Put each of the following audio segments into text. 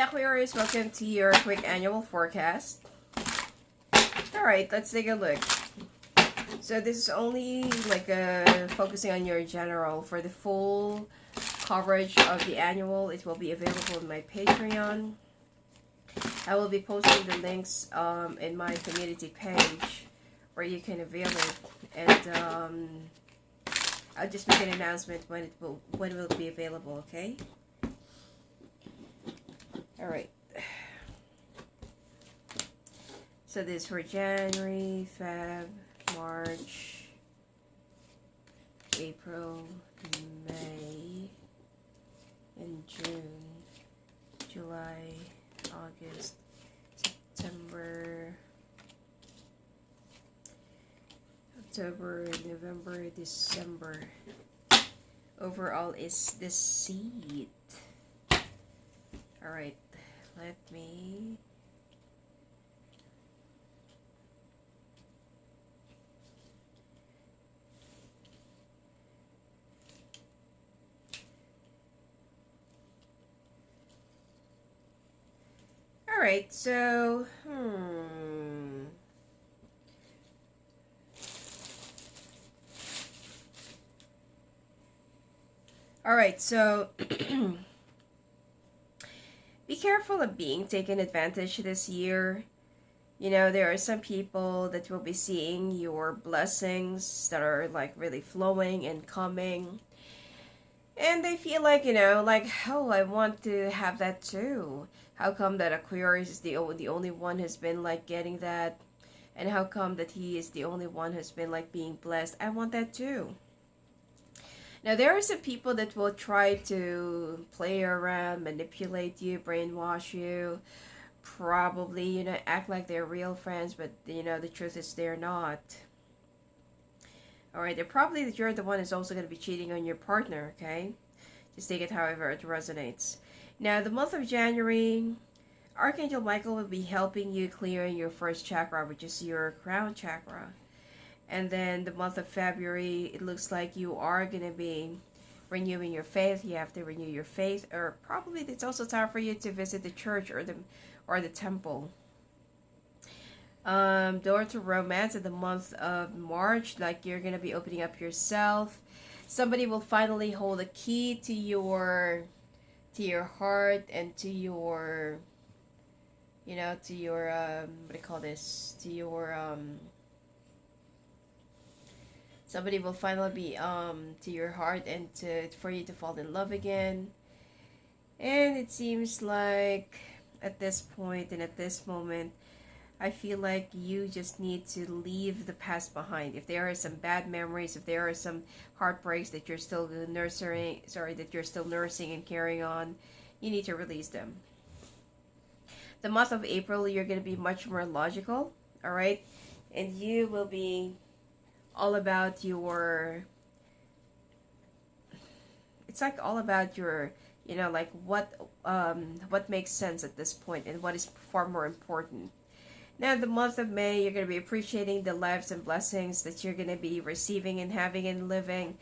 Aquarius, welcome to your quick annual forecast. Alright, let's take a look. So this is only like focusing on your general. For the full coverage of the annual, it will be available on my Patreon. I will be posting the links in my community page where you can avail it, and I'll just make an announcement when it will be available. Okay. All right. So this is for January, Feb, March, April, May, and June, July, August, September, October, November, December. Overall is the seed. Alright, let me Alright, so Alright, so be careful of being taken advantage this year. You know, there are some people that will be seeing your blessings that are like really flowing and coming. And they feel like, you know, like, oh, I want to have that too. How come that Aquarius is the only one who's been like getting that? And how come that he is the only one who's been like being blessed? I want that too. Now, there are some people that will try to play around, manipulate you, brainwash you, probably, you know, act like they're real friends, but, you know, the truth is they're not. Alright, they're probably that you're the one who's also going to be cheating on your partner, okay? Just take it however it resonates. Now, the month of January, Archangel Michael will be helping you clearing your first chakra, which is your crown chakra. And then the month of February, it looks like you are going to be renewing your faith. You have to renew your faith, or probably it's also time for you to visit the church or the temple. Door to romance in the month of March, like you're going to be opening up yourself. Somebody will finally hold a key to your heart and to your, you know, to your, what do you call this? To your, somebody will finally be to your heart and for you to fall in love again. And it seems like at this point and at this moment, I feel like you just need to leave the past behind. If there are some bad memories, if there are some heartbreaks that you're still nursing and carrying on, you need to release them. The month of April, you're going to be much more logical, all right? And you will be all about your, it's like all about your, you know, like what makes sense at this point and what is far more important. Now, the month of May, you're going to be appreciating the lives and blessings that you're going to be receiving and having and living.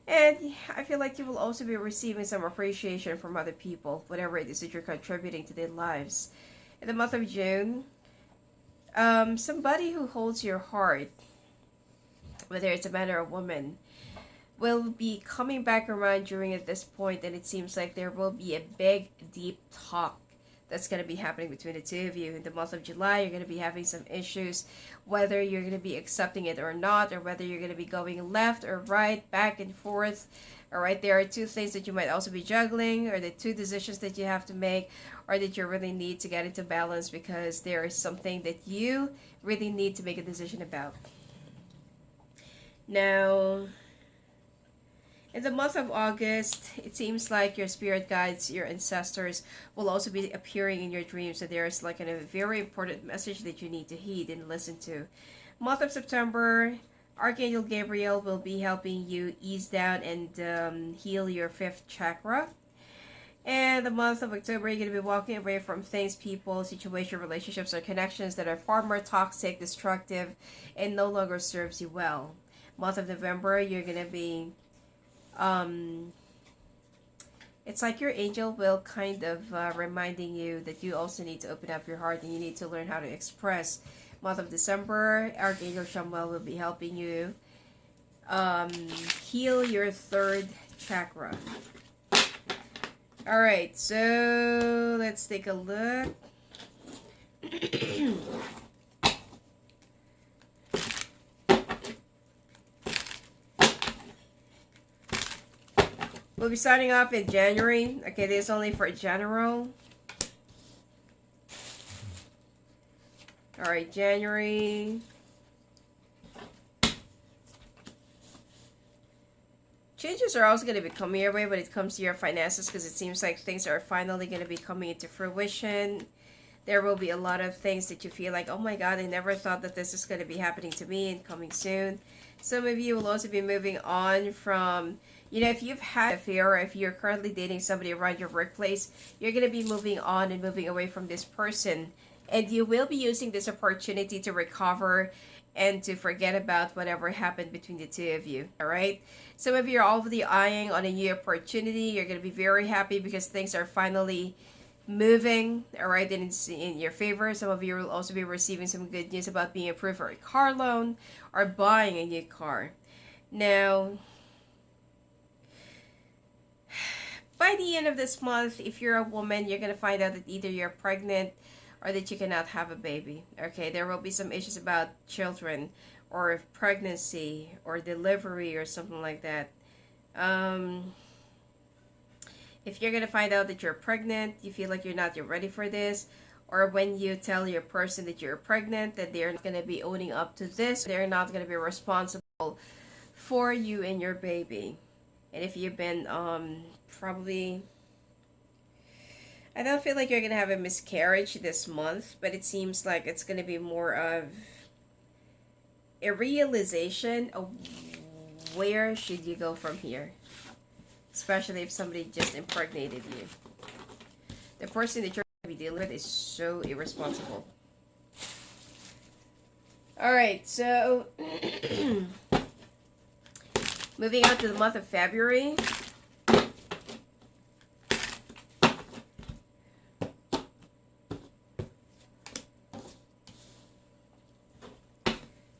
And I feel like you will also be receiving some appreciation from other people, whatever it is that you're contributing to their lives. In the month of June, somebody who holds your heart, whether it's a man or a woman, will be coming back around during at this point, and it seems like there will be a big, deep talk that's going to be happening between the two of you. In the month of July, you're going to be having some issues, whether you're going to be accepting it or not, or whether you're going to be going left or right, back and forth. All right, there are two things that you might also be juggling, or the two decisions that you have to make, or that you really need to get into balance because there is something that you really need to make a decision about. Now, in the month of August, it seems like your spirit guides, your ancestors, will also be appearing in your dreams. So there is like a very important message that you need to heed and listen to. Month of September, Archangel Gabriel will be helping you ease down and heal your fifth chakra. And the month of October, you're going to be walking away from things, people, situation, relationships, or connections that are far more toxic, destructive, and no longer serves you well. Month of November, you're going to be It's like your angel will kind of reminding you that you also need to open up your heart and you need to learn how to express. Month of December, Archangel Samuel will be helping you heal your third chakra. All right, so let's take a look. We'll be starting off in January. Okay, this is only for general. All right, January. Changes are also going to be coming your way when it comes to your finances, because it seems like things are finally going to be coming into fruition. There will be a lot of things that you feel like, oh my God, I never thought that this is going to be happening to me and coming soon. Some of you will also be moving on from, if you've had an affair or if you're currently dating somebody around your workplace, you're going to be moving on and moving away from this person. And you will be using this opportunity to recover and to forget about whatever happened between the two of you. All right. Some of you are already eyeing on a new opportunity. You're going to be very happy because things are finally moving. All right. And it's in your favor. Some of you will also be receiving some good news about being approved for a car loan or buying a new car. Now, by the end of this month, if you're a woman, you're going to find out that either you're pregnant or that you cannot have a baby. Okay, there will be some issues about children or pregnancy or delivery or something like that. If you're going to find out that you're pregnant, you feel like you're ready for this, or when you tell your person that you're pregnant, that they're not going to be owning up to this, they're not going to be responsible for you and your baby. And if you've been probably, I don't feel like you're going to have a miscarriage this month, but it seems like it's going to be more of a realization of where should you go from here, especially if somebody just impregnated you. The person that you're going to be dealing with is so irresponsible. All right, so moving on to the month of February.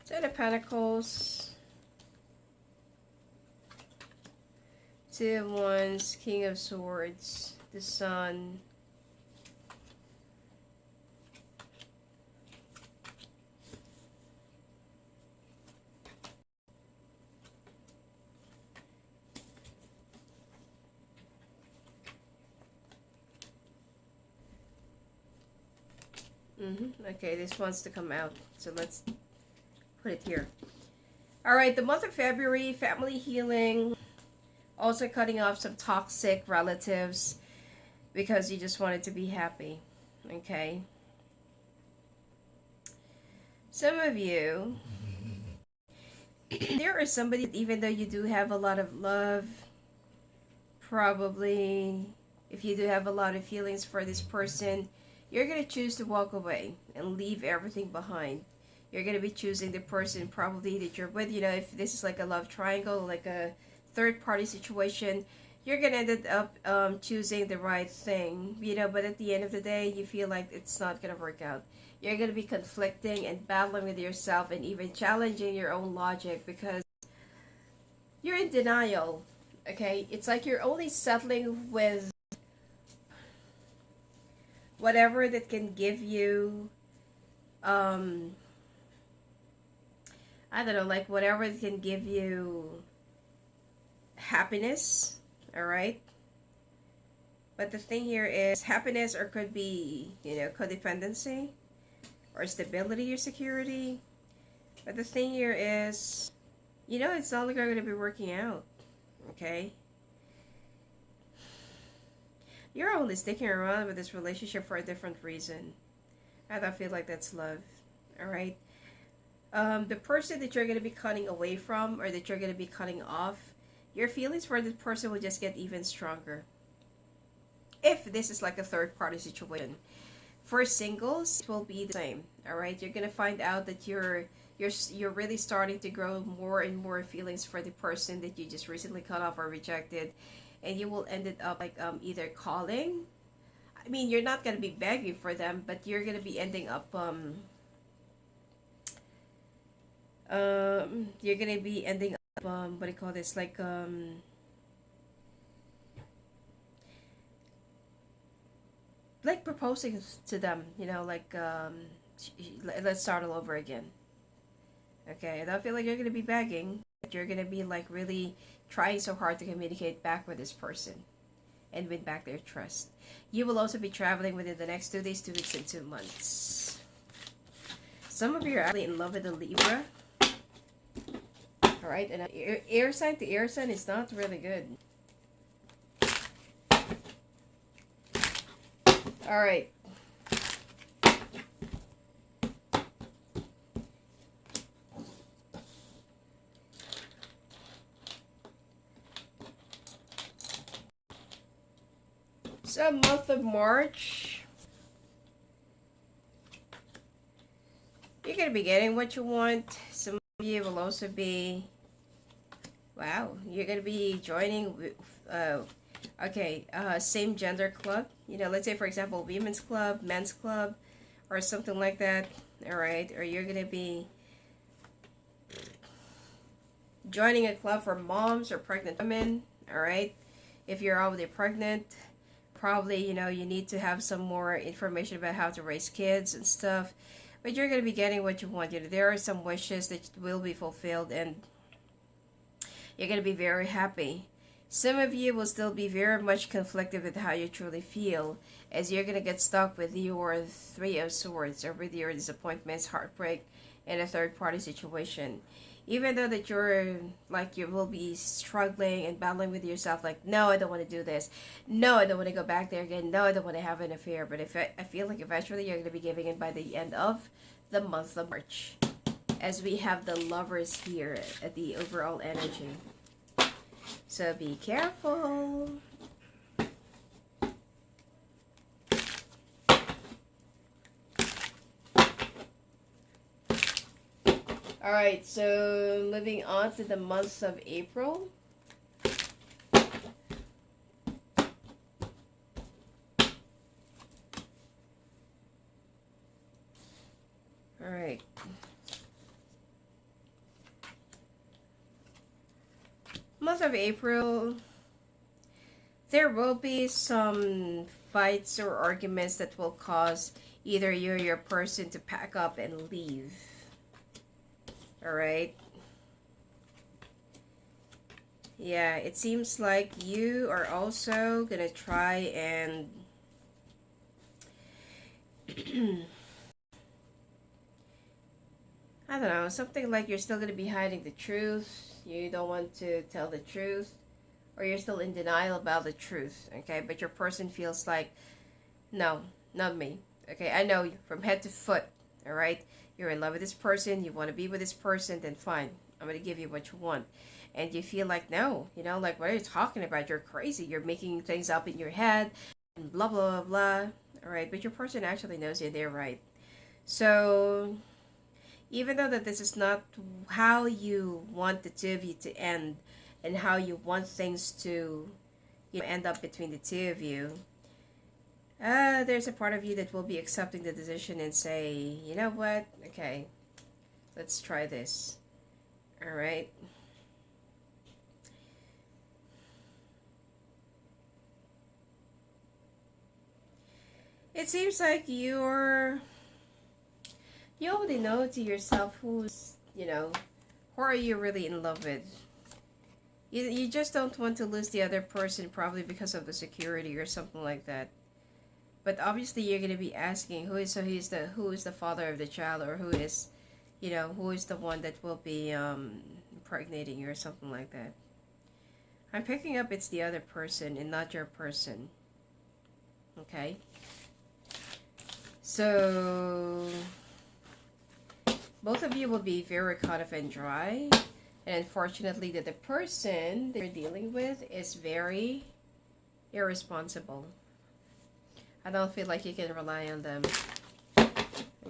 Ten of Pentacles, Two of Wands, King of Swords, the Sun, Okay, this wants to come out, so let's put it here. All right, the month of February, family healing, also cutting off some toxic relatives because you just wanted to be happy. Okay, some of you, there is somebody that even though you do have a lot of love, probably if you do have a lot of feelings for this person, you're going to choose to walk away and leave everything behind. You're going to be choosing the person probably that you're with. If this is like a love triangle, like a third-party situation, you're going to end up choosing the right thing. But at the end of the day, you feel like it's not going to work out. You're going to be conflicting and battling with yourself and even challenging your own logic because you're in denial. Okay? It's like you're only settling with whatever that can give you, I don't know, like whatever that can give you happiness, all right? But the thing here is happiness, or could be, codependency or stability or security. But the thing here is, it's not like going to be working out, okay? You're only sticking around with this relationship for a different reason. I don't feel like that's love. Alright? The person that you're going to be cutting away from or that you're going to be cutting off, your feelings for this person will just get even stronger. If this is like a third party situation. For singles, it will be the same. Alright? You're going to find out that you're really starting to grow more and more feelings for the person that you just recently cut off or rejected. and you will end it up like either calling. I mean, you're not gonna be begging for them, but you're gonna be ending up you're gonna be ending up what do you call this, like proposing to them, you know, let's start all over again. Okay, I don't feel like you're gonna be begging, but you're gonna be like really trying so hard to communicate back with this person and win back their trust. You will also be traveling within the next 2 days, 2 weeks, and 2 months. Some of you are actually in love with a Libra. Alright, and air sign to air sign is not really good. Alright. So, month of March, you're going to be getting what you want. Some of you will also be, wow, you're going to be joining, same gender club. You know, let's say, for example, women's club, men's club, or something like that. All right, or you're going to be joining a club for moms or pregnant women. All right, if you're already pregnant, probably, you know, you need to have some more information about how to raise kids and stuff. But you're going to be getting what you want. You know, there are some wishes that will be fulfilled, and you're going to be very happy. Some of you will still be very much conflicted with how you truly feel, as you're going to get stuck with your Three of Swords, or with your disappointments, heartbreak, and a third-party situation. Even though that you're, like, you will be struggling and battling with yourself, like, no, I don't want to do this. No, I don't want to go back there again. No, I don't want to have an affair. But if I feel like eventually you're going to be giving in by the end of the month of March, as we have the Lovers here at the overall energy. So be careful. Alright, so moving on to the month of April. Alright. Month of April, there will be some fights or arguments that will cause either you or your person to pack up and leave. Alright. Yeah, it seems like you are also gonna try and I don't know, something like you're still gonna be hiding the truth. You don't want to tell the truth, or you're still in denial about the truth. Okay, but your person feels like, no, not me. Okay, I know you from head to foot. Alright, you're in love with this person, you want to be with this person, then fine, I'm going to give you what you want. And you feel like, no, you know, like, what are you talking about? You're crazy, you're making things up in your head, and blah, blah, blah, blah. Alright, but your person actually knows you, they're right. So, even though that this is not how you want the two of you to end, and how you want things to, you know, end up between the two of you, there's a part of you that will be accepting the decision and say, you know what, okay, let's try this. Alright. It seems like you already know to yourself who's, you know, who are you really in love with. You just don't want to lose the other person, probably because of the security or something like that. But obviously you're going to be asking who is the father of the child, or who is, you know, who is the one that will be impregnating you or something like that. I'm picking up it's the other person and not your person. Okay? So both of you will be very caught up and dry. And unfortunately that the person that you're dealing with is very irresponsible. I don't feel like you can rely on them.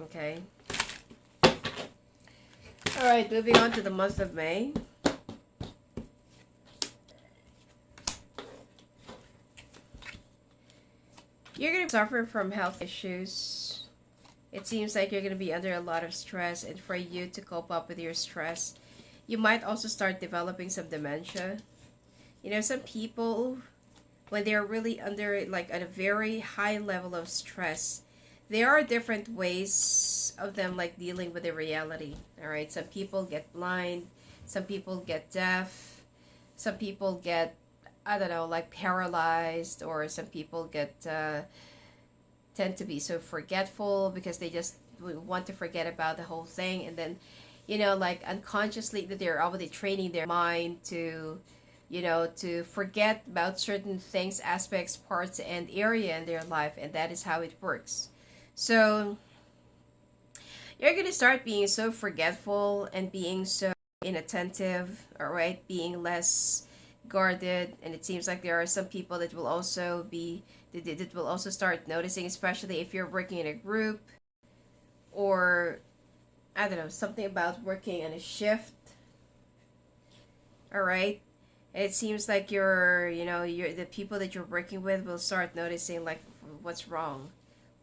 Okay. Alright, moving on to the month of May. You're going to suffer from health issues. It seems like you're going to be under a lot of stress, and for you to cope up with your stress, you might also start developing some dementia. You know, some people, when they're really under, like, at a very high level of stress, there are different ways of them, like, dealing with the reality. All right, some people get blind, some people get deaf, some people get, I don't know, like, paralyzed, or some people get tend to be so forgetful because they just want to forget about the whole thing, and then, you know, like, unconsciously that they're already training their mind to, you know, to forget about certain things, aspects, parts, and area in their life, and that is how it works. So you're going to start being so forgetful and being so inattentive, all right, being less guarded, and it seems like there are some people that will also be that will also start noticing, especially if you're working in a group, or I don't know, something about working on a shift, all right. And it seems like you know, the people that you're working with will start noticing, like, what's wrong,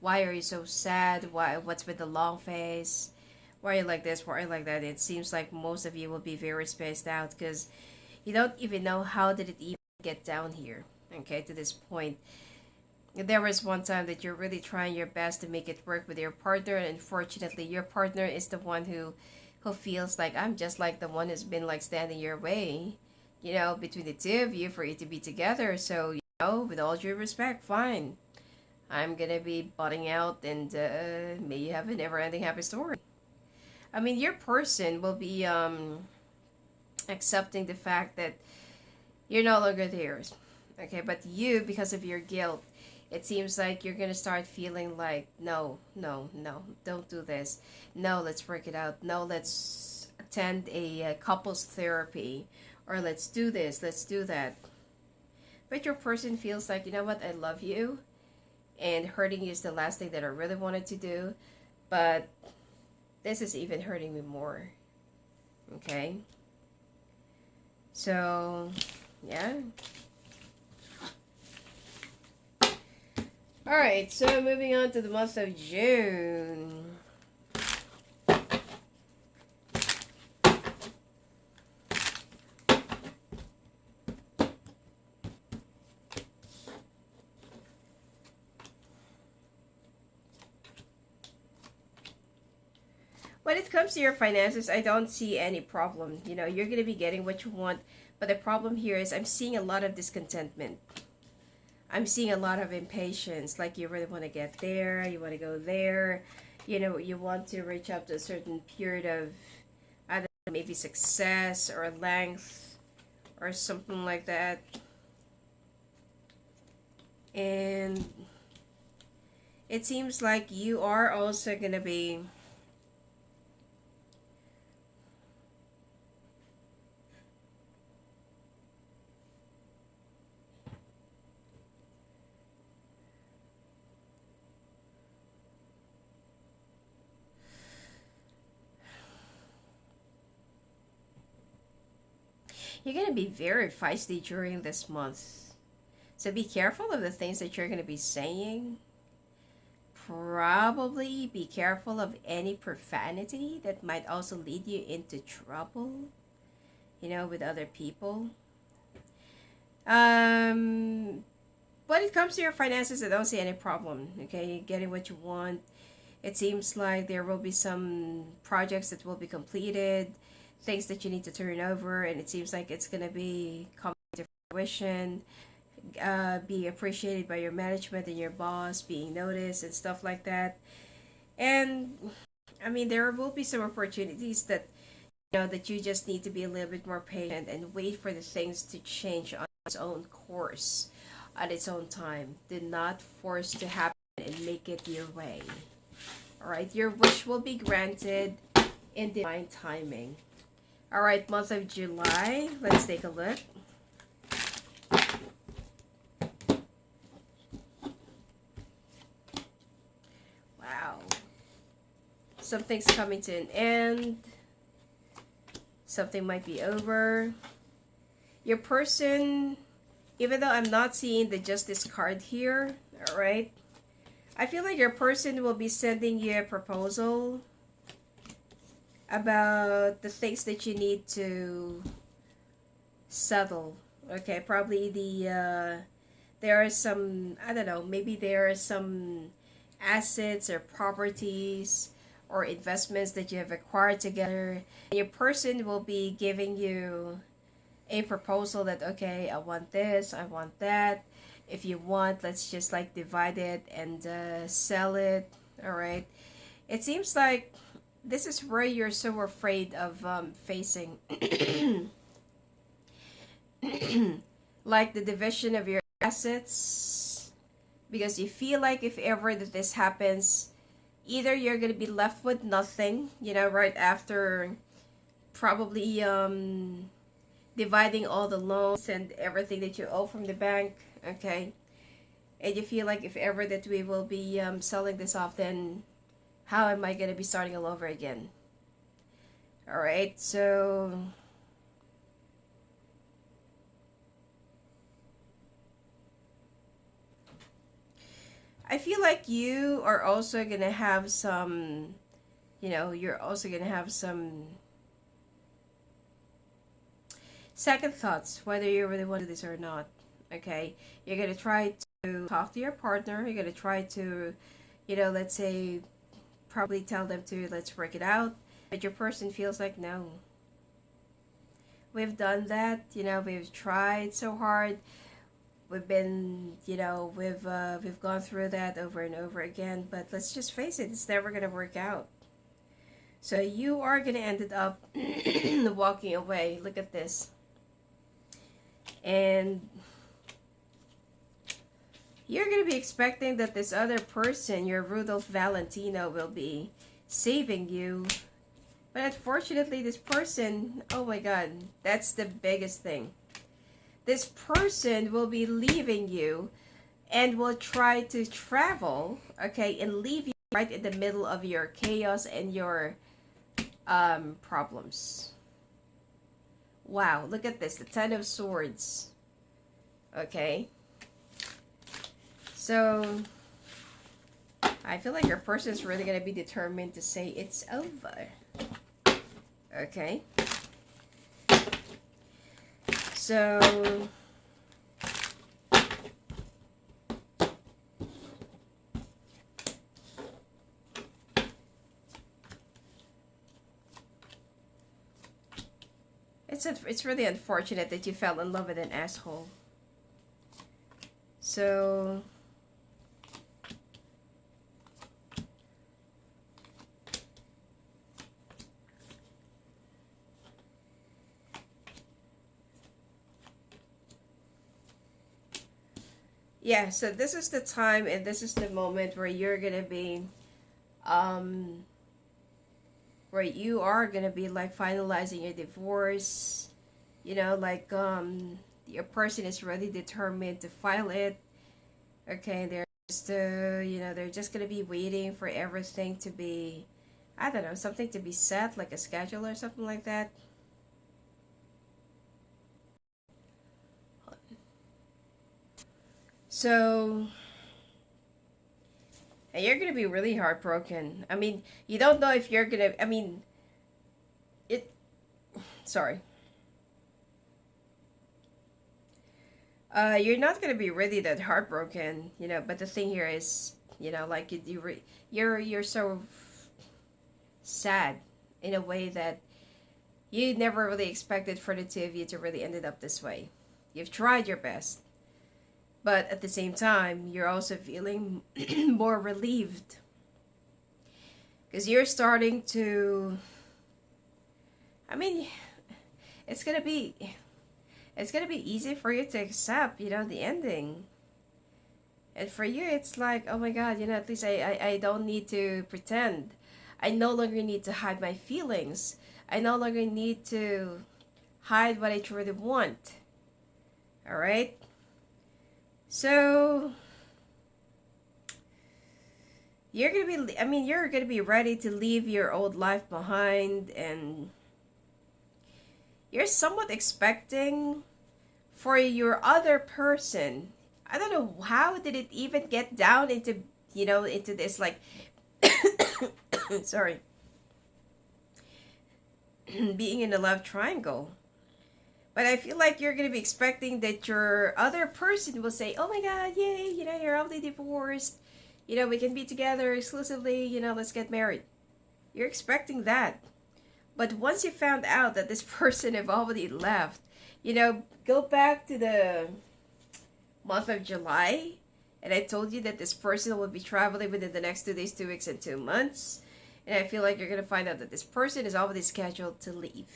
why are you so sad, what's with the long face, why are you like this, why are you like that. It seems like most of you will be very spaced out because you don't even know how did it even get down here, okay, to this point. There was one time that you're really trying your best to make it work with your partner, and unfortunately your partner is the one who feels like, I'm just like the one who's been, like, standing your way, you know, between the two of you for you to be together. So, you know, with all due respect, fine, I'm gonna be butting out, and may you have a never-ending happy story. I mean, your person will be accepting the fact that you're no longer theirs, okay, but you, because of your guilt, it seems like you're gonna start feeling like, no, no, no, don't do this, no, let's work it out, no, let's attend a couples therapy, or let's do this, let's do that. But your person feels like, you know what, I love you, and hurting you is the last thing that I really wanted to do, but this is even hurting me more, okay. So yeah. All right, so moving on to the month of June. When it comes to your finances, I don't see any problem. You know, you're going to be getting what you want, but the problem here is I'm seeing a lot of discontentment. I'm seeing a lot of impatience, like you really want to get there, you want to go there, you know, you want to reach up to a certain period of either maybe success or length or something like that. And it seems like you are also going to be you're going to be very feisty during this month. So be careful of the things that you're going to be saying. Probably be careful of any profanity that might also lead you into trouble, you know, with other people. When it comes to your finances, I don't see any problem, okay? You're getting what you want. It seems like there will be some projects that will be completed, things that you need to turn over, and it seems like it's going to be coming to fruition, being appreciated by your management and your boss, being noticed and stuff like that. And I mean, there will be some opportunities that, you know, that you just need to be a little bit more patient and wait for the things to change on its own course, at its own time. Do not force to happen and make it your way. All right, your wish will be granted in divine timing. All right, month of July. Let's take a look. Wow. Something's coming to an end. Something might be over. Your person, even though I'm not seeing the Justice card here, all right, I feel like your person will be sending you a proposal about the things that you need to settle. Okay, probably there are some, I don't know, maybe there are some assets or properties or investments that you have acquired together. Your person will be giving you a proposal that, okay, I want this, I want that. If you want, let's just like divide it and sell it. All right. It seems like this is where you're so afraid of facing like the division of your assets, because you feel like if ever that this happens, either you're going to be left with nothing, right after probably dividing all the loans and everything that you owe from the bank. Okay, and you feel like if ever that we will be selling this off, then how am I going to be starting all over again? All right, so I feel like you are also going to have some, you're also going to have some second thoughts whether you really want to do this or not. Okay, you're going to try to talk to your partner. You're going to try to, let's say, probably tell them to let's work it out. But your person feels like, no, we've done that. We've tried so hard. We've been, we've gone through that over and over again. But let's just face it, it's never going to work out. So you are going to end up walking away. Look at this. And you're going to be expecting that this other person, your Rudolph Valentino, will be saving you. But unfortunately, this person, oh my God, that's the biggest thing. This person will be leaving you and will try to travel, okay, and leave you right in the middle of your chaos and your problems. Wow, look at this, the Ten of Swords. Okay. So, I feel like your person is really going to be determined to say it's over. Okay. So, it's really unfortunate that you fell in love with an asshole. So, yeah, so this is the time and this is the moment where you're gonna be where you are gonna be like finalizing your divorce, like your person is really determined to file it. Okay, they're just they're just gonna be waiting for everything to be, I don't know, something to be set, like a schedule or something like that. So, and you're gonna be really heartbroken. I mean, you don't know if you're gonna, I mean, sorry. You're not gonna be really that heartbroken, but the thing here is, like you're so sad in a way that you never really expected for the two of you to really ended up this way. You've tried your best. But at the same time, you're also feeling more relieved. Because you're starting to, I mean, it's gonna be easy for you to accept, the ending. And for you, it's like, oh my God, at least I don't need to pretend. I no longer need to hide my feelings. I no longer need to hide what I truly want. All right? So, you're gonna be ready to leave your old life behind, and you're somewhat expecting for your other person. I don't know how did it even get down into into this like, sorry, being in a love triangle. But I feel like you're going to be expecting that your other person will say, oh my God, yay, you're already divorced. We can be together exclusively, let's get married. You're expecting that. But once you found out that this person have already left, go back to the month of July. And I told you that this person will be traveling within the next 2 days, 2 weeks, and 2 months. And I feel like you're going to find out that this person is already scheduled to leave.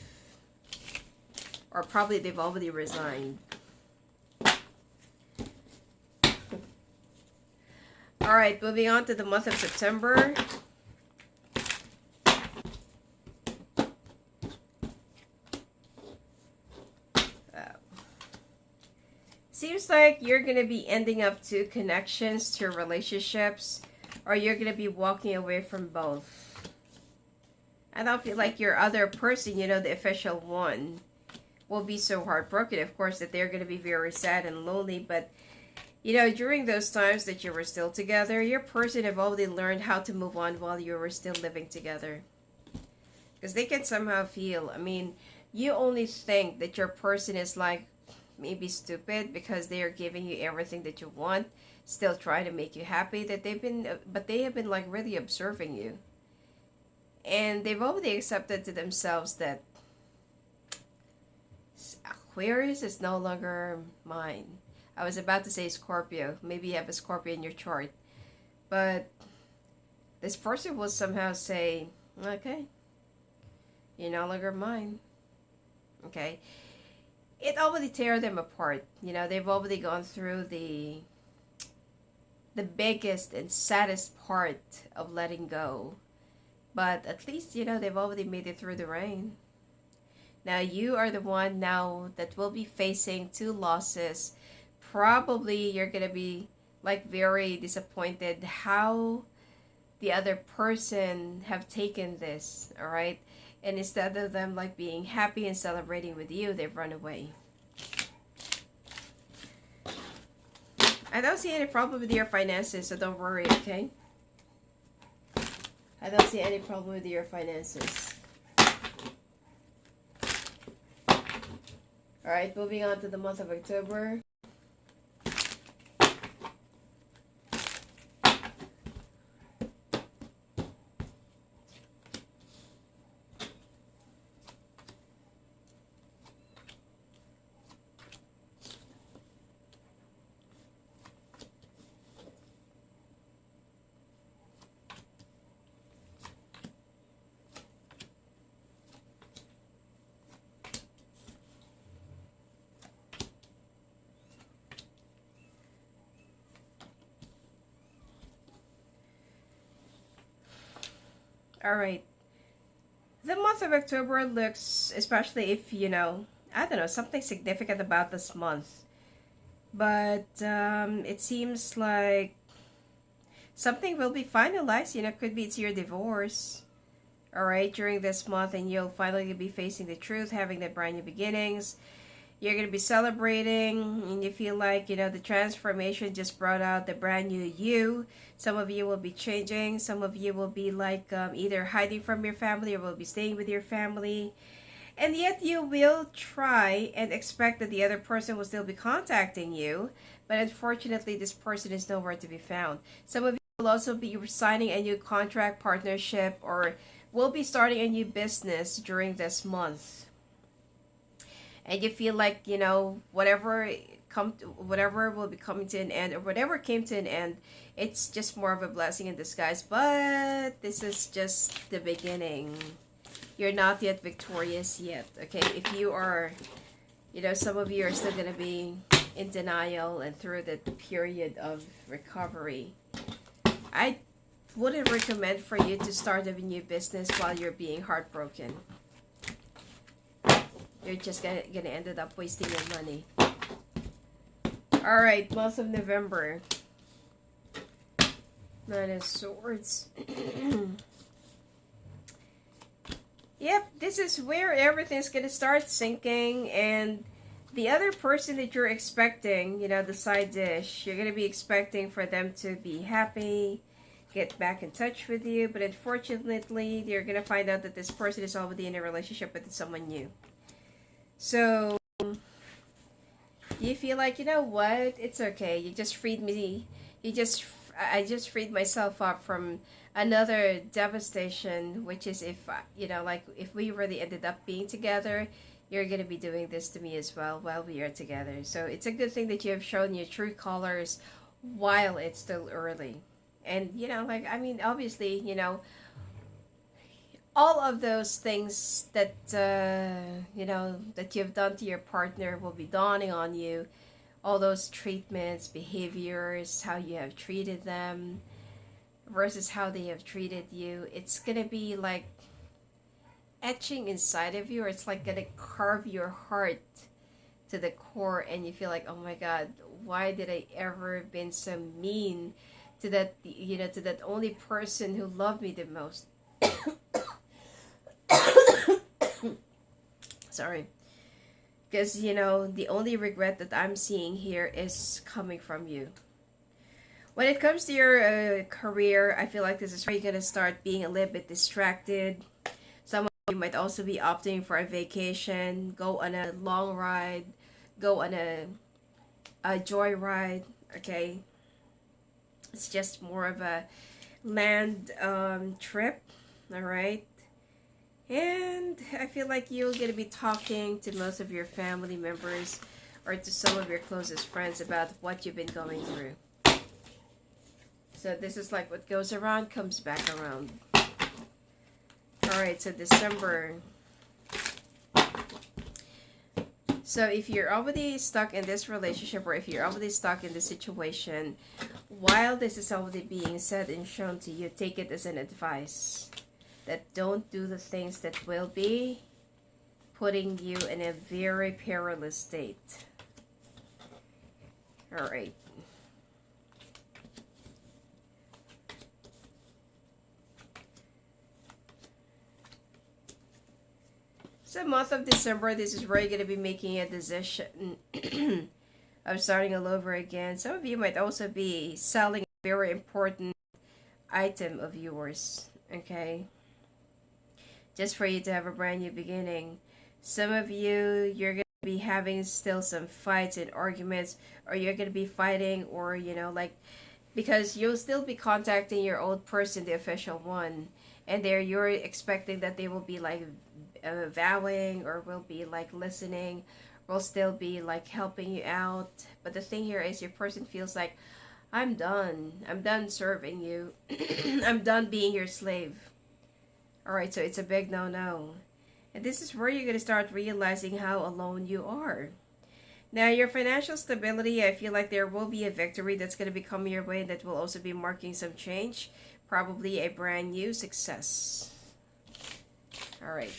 Or probably they've already resigned. Alright, moving on to the month of September. Seems like you're going to be ending up 2 connections to relationships. Or you're going to be walking away from both. I don't feel like your other person, the official one, will be so heartbroken, of course, that they're going to be very sad and lonely. But, during those times that you were still together, your person have already learned how to move on while you were still living together. Because they can somehow feel, you only think that your person is like, maybe stupid because they are giving you everything that you want, still trying to make you happy, but they have been like really observing you. And they've already accepted to themselves that Aquarius is no longer mine. I was about to say Scorpio. Maybe you have a Scorpio in your chart. But this person will somehow say, okay, you're no longer mine. Okay. It already tear them apart. They've already gone through the biggest and saddest part of letting go. But at least, they've already made it through the rain. Now, you are the one now that will be facing 2 losses. Probably you're going to be like very disappointed how the other person have taken this, all right? And instead of them like being happy and celebrating with you, they've run away. I don't see any problem with your finances, so don't worry, okay? I don't see any problem with your finances. Alright, moving on to the month of October. Alright. The month of October looks, especially if, I don't know, something significant about this month. But it seems like something will be finalized. Could be it's your divorce. Alright, during this month, and you'll finally be facing the truth, having the brand new beginnings. You're going to be celebrating, and you feel like, the transformation just brought out the brand new you. Some of you will be changing. Some of you will be like either hiding from your family or will be staying with your family. And yet you will try and expect that the other person will still be contacting you. But unfortunately, this person is nowhere to be found. Some of you will also be signing a new contract, partnership, or will be starting a new business during this month. And you feel like, whatever will be coming to an end, or whatever came to an end, it's just more of a blessing in disguise. But this is just the beginning. You're not yet victorious yet, okay? If you are, some of you are still going to be in denial and through the period of recovery. I wouldn't recommend for you to start a new business while you're being heartbroken. You're just gonna end up wasting your money. Alright, month of November. 9 of Swords. Yep, this is where everything's gonna start sinking, and The other person that you're expecting, the side dish, you're going to be expecting for them to be happy, get back in touch with you, but unfortunately, you're going to find out that this person is already in a relationship with someone new. So, you feel like, you know what, it's okay. You just freed me. I just freed myself up from another devastation, which is if, like if we really ended up being together, you're going to be doing this to me as well while we are together. So it's a good thing that you have shown your true colors while it's still early. And, obviously, all of those things that, that you've done to your partner will be dawning on you. All those treatments, behaviors, how you have treated them versus how they have treated you. It's going to be like etching inside of you, or it's like gonna carve your heart to the core, and you feel like, oh my god, why did I ever been so mean to that, to that only person who loved me the most. Sorry, because the only regret that I'm seeing here is coming from you. When it comes to your career, I feel like this is where you're gonna start being a little bit distracted. You might also be opting for a vacation, go on a long ride, go on a joyride, okay? It's just more of a land trip, all right? And I feel like you're going to be talking to most of your family members or to some of your closest friends about what you've been going through. So this is like what goes around comes back around. Alright, so December. So if you're already stuck in this relationship, or if you're already stuck in this situation, while this is already being said and shown to you, take it as an advice that don't do the things that will be putting you in a very perilous state. Alright. So month of December, this is where you're going to be making a decision of starting all over again. Some of you might also be selling a very important item of yours, okay? Just for you to have a brand new beginning. Some of you, you're going to be having still some fights and arguments, or you're going to be fighting, or, because you'll still be contacting your old person, the official one, and you're expecting that they will be like vowing, or will be like listening, will still be like helping you out. But the thing here is your person feels like, I'm done serving you. I'm done being your slave. Alright, so it's a big no-no. And this is where you're going to start realizing how alone you are. Now, your financial stability, I feel like there will be a victory that's going to be coming your way that will also be marking some change. Probably a brand new success. Alright.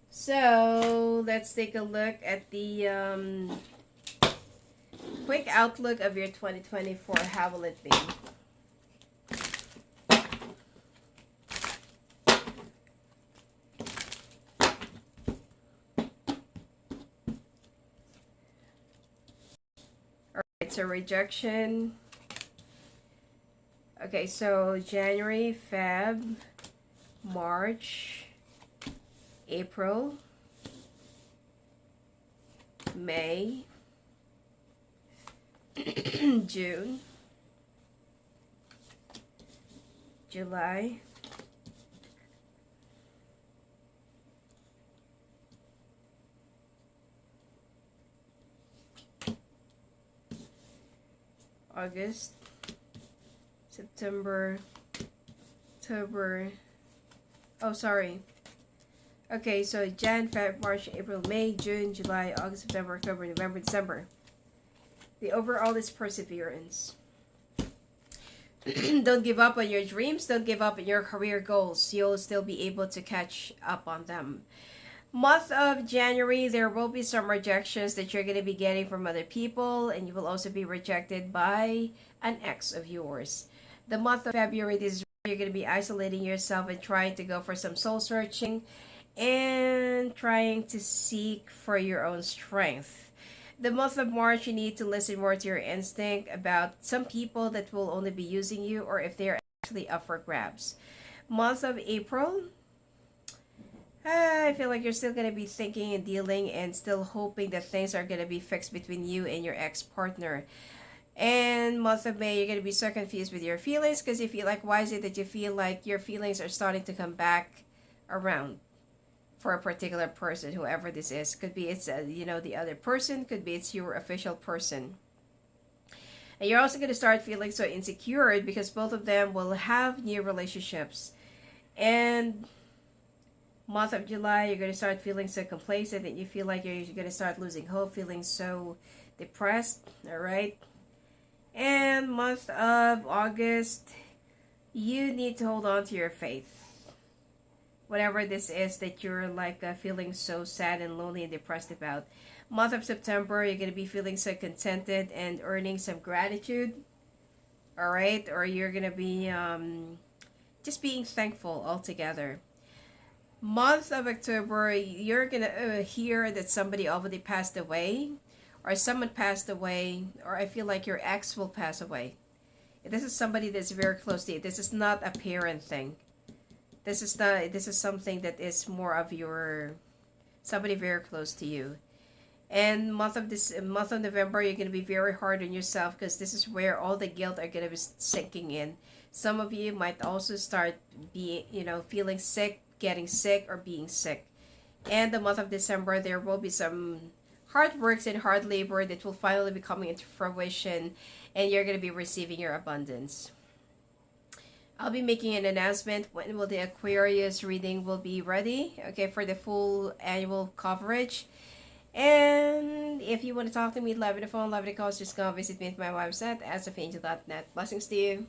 So, let's take a look at the quick outlook of your 2024. How will it be? Alright, so rejection. Okay, so January, Feb, March, April, May, June, July, August, September, October. Oh, sorry. Okay, so Jan, Feb, March, April, May, June, July, August, September, October, November, December. The overall is perseverance. Don't give up on your dreams. Don't give up on your career goals. You'll still be able to catch up on them. Month of January, there will be some rejections that you're going to be getting from other people, and you will also be rejected by an ex of yours. The month of February, this is where you're going to be isolating yourself and trying to go for some soul searching. and trying to seek for your own strength. The month of March, you need to listen more to your instinct about some people that will only be using you, or if they're actually up for grabs. Month of April, I feel like you're still going to be thinking and dealing and still hoping that things are going to be fixed between you and your ex-partner. And month of May, you're going to be so confused with your feelings because you feel like, why is it that you feel like your feelings are starting to come back around for a particular person, whoever this is? Could be it's, the other person, could be it's your official person. And you're also going to start feeling so insecure because both of them will have new relationships. And month of July, you're going to start feeling so complacent that you feel like you're going to start losing hope, feeling so depressed, all right? And month of August, you need to hold on to your faith. Whatever this is that you're like feeling so sad and lonely and depressed about. Month of September, you're going to be feeling so contented and earning some gratitude, all right? Or you're going to be just being thankful altogether. Month of October, you're going to hear that somebody already passed away, or someone passed away, or I feel like your ex will pass away. This is somebody that's very close to you. This is not a parent thing. This is something that is more of your somebody very close to you. And month of November, you're going to be very hard on yourself because this is where all the guilt are going to be sinking in. Some of you might also start being, feeling sick, getting sick, or being sick. And the month of December, there will be some hard works and hard labor that will finally be coming into fruition, and you're going to be receiving your abundance. I'll be making an announcement when will the Aquarius reading will be ready, okay, for the full annual coverage. And if you want to talk to me live on the phone, live on the calls, just go visit me at my website, asofangel.net. Blessings to you.